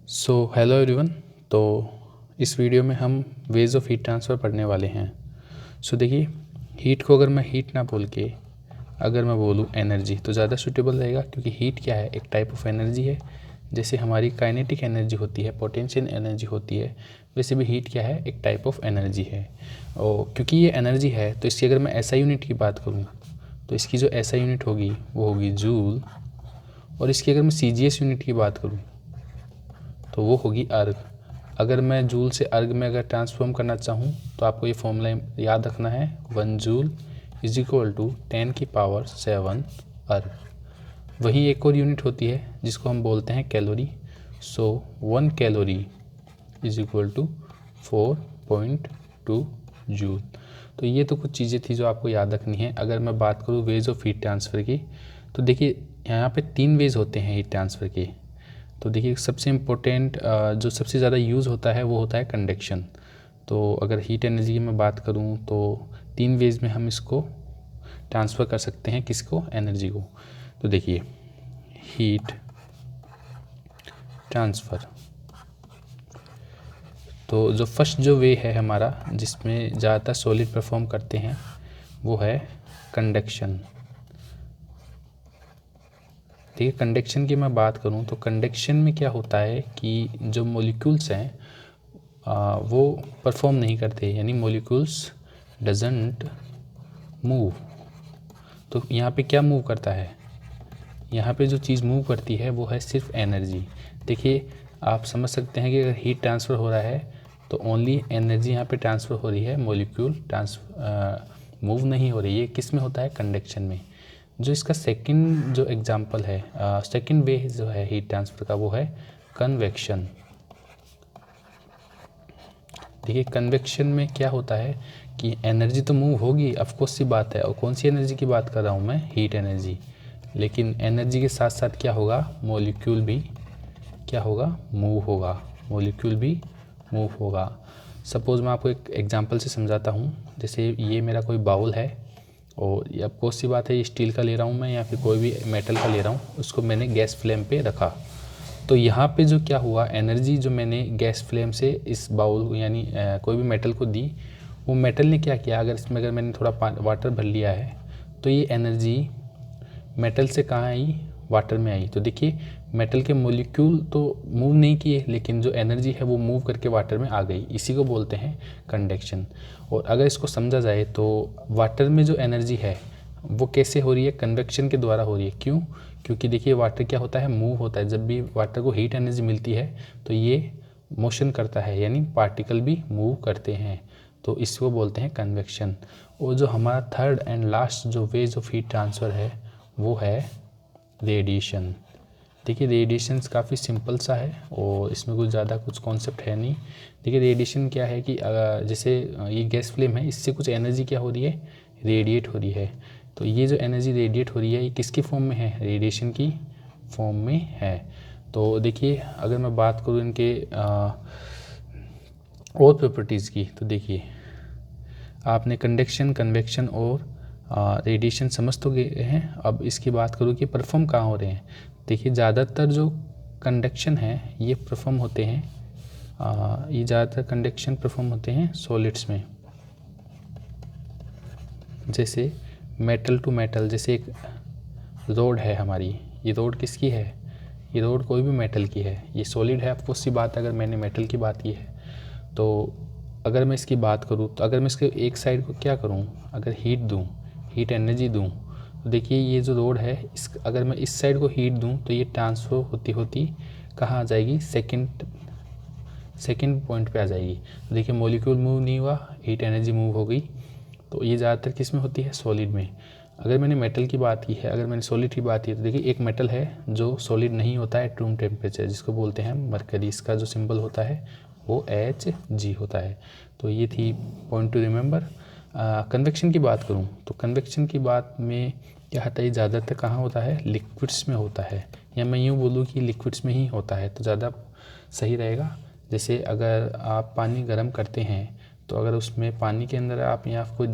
Hello everyone. तो इस video में हम वेज ऑफ हीट ट्रांसफ़र पढ़ने वाले हैं। देखिए, हीट को अगर मैं हीट ना बोल के अगर मैं बोलूँ एनर्जी तो ज़्यादा सूटेबल रहेगा, क्योंकि हीट क्या है, एक टाइप ऑफ एनर्जी है। जैसे हमारी काइनेटिक एनर्जी होती है, पोटेंशियल एनर्जी होती है, वैसे भी हीट क्या है, एक टाइप ऑफ एनर्जी है। और क्योंकि ये एनर्जी है तो इसकी अगर मैं एसआई यूनिट की बात करूँ तो इसकी जो एसआई यूनिट होगी वो होगी जूल, और इसकी अगर मैं सीजीएस यूनिट की बात करूँ तो वो होगी अर्ग। अगर मैं जूल से अर्ग में अगर ट्रांसफॉर्म करना चाहूँ तो आपको ये फॉर्मूला याद रखना है, 1 जूल इज इक्वल टू 10⁷ अर्ग। वही एक और यूनिट होती है जिसको हम बोलते हैं calorie. 1 calorie is equal to 4.2 joule. तो ये तो कुछ चीज़ें थी जो आपको याद रखनी है। अगर मैं बात करूँ वेज ऑफ हीट ट्रांसफ़र की, तो देखिए यहाँ पे 3 वेज होते हैं हीट ट्रांसफ़र के। तो देखिए सबसे इम्पोर्टेंट जो सबसे ज़्यादा यूज़ होता है वो होता है कंडक्शन। तो अगर हीट एनर्जी की मैं बात करूँ तो 3 वेज में हम इसको ट्रांसफ़र कर सकते हैं, किसको, एनर्जी को। तो देखिए हीट ट्रांसफ़र, तो जो फर्स्ट जो वे है हमारा जिसमें ज़्यादातर सॉलिड परफॉर्म करते हैं वो है कंडक्शन। देखिए कंडक्शन की मैं बात करूं तो कंडक्शन में क्या होता है कि जो मॉलिक्यूल्स हैं वो परफॉर्म नहीं करते, यानी मॉलिक्यूल्स डजंट मूव। तो यहाँ पे क्या मूव करता है, यहाँ पे जो चीज़ मूव करती है वो है सिर्फ एनर्जी। देखिए आप समझ सकते हैं कि अगर हीट ट्रांसफ़र हो रहा है तो ओनली एनर्जी यहाँ पे ट्रांसफ़र हो रही है, मॉलिक्यूल मूव नहीं हो रही है। किस में होता है, कंडक्शन में। जो इसका सेकंड जो एग्जांपल है, सेकंड वे जो है हीट ट्रांसफ़र का, वो है कन्वेक्शन। देखिए कन्वेक्शन में क्या होता है कि एनर्जी तो मूव होगी, ऑफ कोर्स सी बात है। और कौन सी एनर्जी की बात कर रहा हूँ मैं, हीट एनर्जी। लेकिन एनर्जी के साथ साथ क्या होगा, मॉलिक्यूल भी क्या होगा, मूव होगा, मॉलिक्यूल भी मूव होगा। सपोज़ मैं आपको एक एग्जांपल से समझाता हूँ। जैसे ये मेरा कोई बाउल है और ये ऑफ कोर्स सी बात है, ये स्टील का ले रहा हूँ मैं या फिर कोई भी मेटल का ले रहा हूँ, उसको मैंने गैस फ्लेम पे रखा। तो यहाँ पे जो क्या हुआ, एनर्जी जो मैंने गैस फ्लेम से इस बाउल यानी कोई भी मेटल को दी, वो मेटल ने क्या किया, अगर मैंने थोड़ा वाटर भर लिया है तो ये एनर्जी मेटल से कहाँ आई, वाटर में आई। तो देखिए मेटल के मॉलिक्यूल तो मूव नहीं किए, लेकिन जो एनर्जी है वो मूव करके वाटर में आ गई। इसी को बोलते हैं कंडक्शन। और अगर इसको समझा जाए तो वाटर में जो एनर्जी है वो कैसे हो रही है, कन्वेक्शन के द्वारा हो रही है। क्यों, क्योंकि देखिए वाटर क्या होता है, मूव होता है। जब भी वाटर को हीट एनर्जी मिलती है तो ये मोशन करता है, यानी पार्टिकल भी मूव करते हैं। तो इसको बोलते हैं कन्वेक्शन। और जो हमारा थर्ड एंड लास्ट जो वेज ऑफ हीट ट्रांसफ़र है वो है रेडिएशन। देखिए रेडिएशन काफ़ी सिंपल सा है और इसमें कुछ ज़्यादा कुछ कॉन्सेप्ट है नहीं। देखिए रेडिएशन क्या है कि जैसे ये गैस फ्लेम है, इससे कुछ एनर्जी क्या हो रही है, रेडिएट हो रही है। तो ये जो एनर्जी रेडिएट हो रही है ये किसकी फॉर्म में है, रेडिएशन की फॉर्म में है। तो देखिए अगर मैं बात करूँ इनके और प्रॉपर्टीज़ की, तो देखिए आपने कंडक्शन, कन्वेक्शन और रेडिएशन समझ तो गए हैं। अब इसकी बात करूँ कि परफॉर्म कहाँ हो रहे हैं। देखिए ज़्यादातर जो कंडक्शन है ये परफॉर्म होते हैं, ये ज़्यादातर कंडक्शन परफॉर्म होते हैं सॉलिड्स में। जैसे मेटल टू मेटल, जैसे एक रोड है हमारी, ये रोड किसकी है, ये रोड कोई भी मेटल की है, ये सॉलिड है। आपको सी बात, अगर मैंने मेटल की बात की है तो अगर मैं इसकी बात करूँ तो अगर मैं इसके एक साइड को क्या करूँ, अगर हीट दूँ, हीट एनर्जी दूँ, तो देखिए ये जो रोड है अगर मैं इस साइड को हीट दूँ तो ये ट्रांसफ़र होती होती कहाँ आ जाएगी, सेकंड पॉइंट पे आ जाएगी। तो देखिए मॉलिक्यूल मूव नहीं हुआ, हीट एनर्जी मूव हो गई। तो ये ज़्यादातर किस में होती है, सॉलिड में। अगर मैंने मेटल की बात की है, अगर मैंने सॉलिड की बात की, तो देखिए एक मेटल है जो सॉलिड नहीं होता है रूम टेम्परेचर, जिसको बोलते हैं मरकरी। इसका जो सिंबल होता है वो Hg होता है। तो ये थी पॉइंट टू रिमेंबर। कन्वेक्शन की बात करूँ तो कन्वेक्शन की बात में क्या होता है, ज़्यादातर कहाँ होता है, लिक्विड्स में होता है, या मैं यूँ बोलूँ कि लिक्विड्स में ही होता है तो ज़्यादा सही रहेगा। जैसे अगर आप पानी गर्म करते हैं तो अगर उसमें पानी के अंदर आप या कोई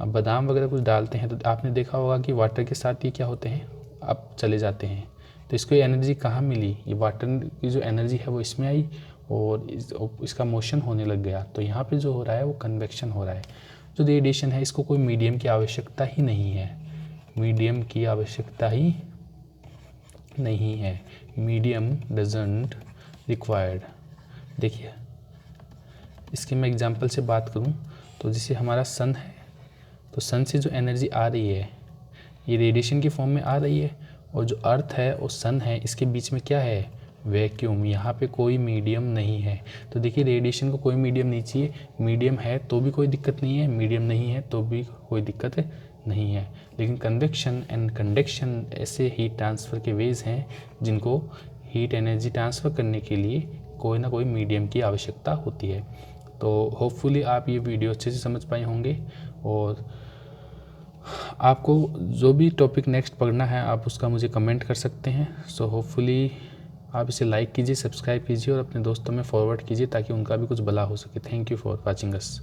बादाम वगैरह कुछ डालते हैं तो आपने देखा होगा कि वाटर के साथ ही क्या होते हैं, आप चले जाते हैं, तो इसको ये एनर्जी कहाँ मिली, ये वाटर की जो एनर्जी है वो इसमें आई और इसका मोशन होने लग गया। तो यहाँ पे जो हो रहा है वो कन्वेक्शन हो रहा है। जो रेडिएशन है इसको कोई मीडियम की आवश्यकता ही नहीं है, मीडियम की आवश्यकता ही नहीं है, मीडियम डजंट रिक्वायर्ड। देखिए इसके मैं एग्जांपल से बात करूं तो जैसे हमारा सन है, तो सन से जो एनर्जी आ रही है ये रेडिएशन की फॉर्म में आ रही है, और जो अर्थ है और सन है इसके बीच में क्या है, वैक्यूम। यहाँ पे कोई मीडियम नहीं है। तो देखिए रेडिएशन को कोई मीडियम नहीं चाहिए, मीडियम है तो भी कोई दिक्कत नहीं है, मीडियम नहीं है तो भी कोई दिक्कत नहीं है। लेकिन कन्वेक्शन एंड कंडक्शन ऐसे हीट ट्रांसफ़र के वेज हैं जिनको हीट एनर्जी ट्रांसफ़र करने के लिए कोई ना कोई मीडियम की आवश्यकता होती है। तो होपफुली आप ये वीडियो अच्छे से समझ पाए होंगे, और आपको जो भी टॉपिक नेक्स्ट पढ़ना है आप उसका मुझे कमेंट कर सकते हैं। सो होपफुली आप इसे लाइक कीजिए, सब्सक्राइब कीजिए और अपने दोस्तों में फॉरवर्ड कीजिए ताकि उनका भी कुछ भला हो सके। Thank you for watching us.